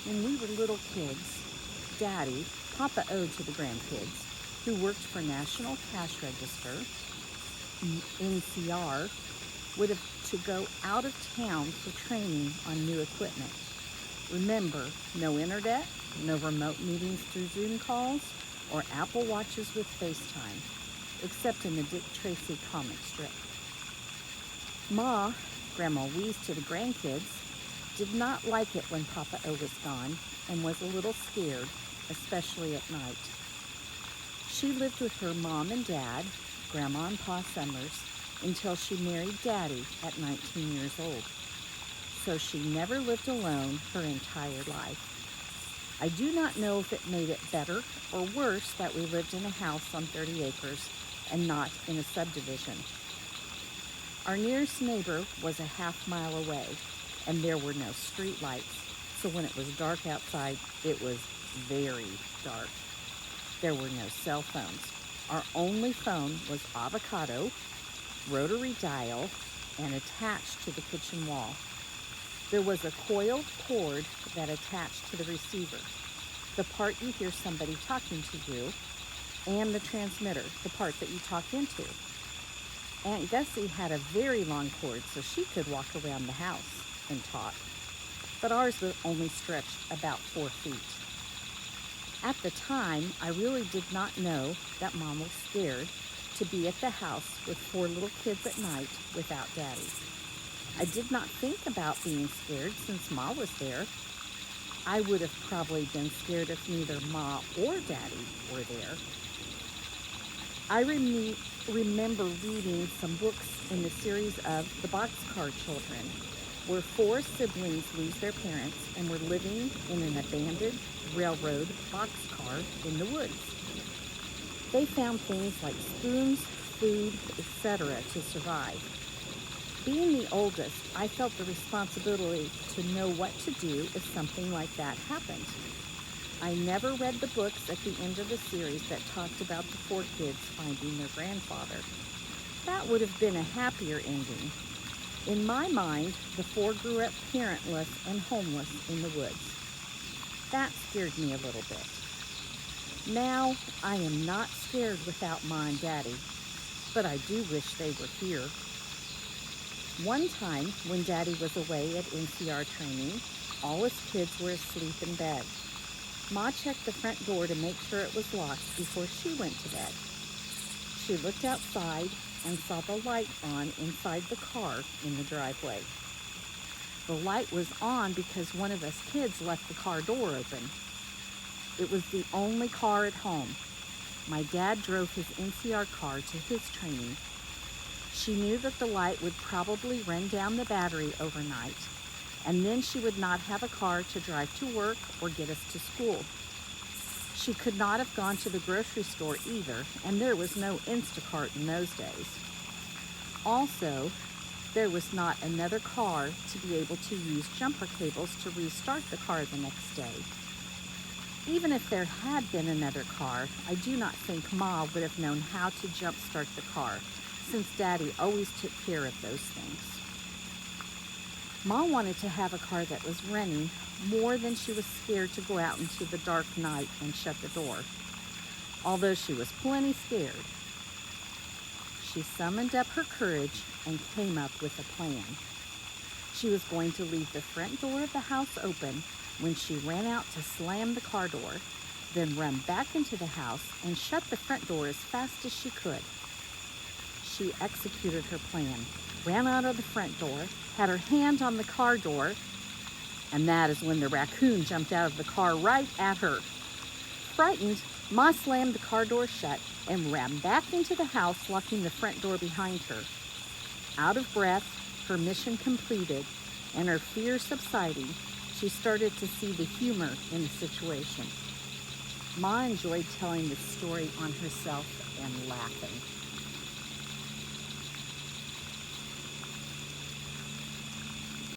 When we were little kids, Daddy, Papa O to the grandkids, who worked for National Cash Register, NCR, would have to go out of town for training on new equipment. Remember, no internet, no remote meetings through Zoom calls, or Apple Watches with FaceTime, except in the Dick Tracy comic strip. Ma, Grandma Wheeze to the grandkids, did not like it when Papa O was gone and was a little scared, especially at night. She lived with her mom and dad, Grandma and Pa Summers, until she married Daddy at 19 years old. So she never lived alone her entire life. I do not know if it made it better or worse that we lived in a house on 30 acres and not in a subdivision. Our nearest neighbor was a half-mile away, and there were no street lights, so when it was dark outside, it was very dark. There were no cell phones. Our only phone was avocado, rotary dial, and attached to the kitchen wall. There was a coiled cord that attached to the receiver, the part you hear somebody talking to you, and the transmitter, the part that you talk into. Aunt Gussie had a very long cord so she could walk around the house and talk, but ours was only stretched about 4 feet. At the time, I really did not know that Mom was scared to be at the house with 4 little kids at night without Daddy. I did not think about being scared since Ma was there. I would have probably been scared if neither Ma or Daddy were there. I remember reading some books in the series of The Boxcar Children, where 4 siblings lose their parents and were living in an abandoned railroad boxcar in the woods. They found things like spoons, food, etc. to survive. Being the oldest, I felt the responsibility to know what to do if something like that happened. I never read the books at the end of the series that talked about the 4 kids finding their grandfather. That would have been a happier ending. In my mind, the 4 grew up parentless and homeless in the woods. That scared me a little bit. Now, I am not scared without Ma and Daddy, but I do wish they were here. One time, when Daddy was away at NCR training, all his kids were asleep in bed. Ma checked the front door to make sure it was locked before she went to bed. She looked outside and saw the light on inside the car in the driveway. The light was on because one of us kids left the car door open. It was the only car at home. My dad drove his NCR car to his training. She knew that the light would probably run down the battery overnight, and then she would not have a car to drive to work or get us to school. She could not have gone to the grocery store either, and there was no Instacart in those days. Also, there was not another car to be able to use jumper cables to restart the car the next day. Even if there had been another car, I do not think Ma would have known how to jump-start the car, since Daddy always took care of those things. Ma wanted to have a car that was running more than she was scared to go out into the dark night and shut the door, although she was plenty scared. She summoned up her courage and came up with a plan. She was going to leave the front door of the house open when she ran out to slam the car door, then run back into the house and shut the front door as fast as she could. She executed her plan, ran out of the front door, had her hand on the car door, and that is when the raccoon jumped out of the car right at her. Frightened, Ma slammed the car door shut and ran back into the house, locking the front door behind her. Out of breath, her mission completed, and her fear subsiding, she started to see the humor in the situation. Ma enjoyed telling the story on herself and laughing.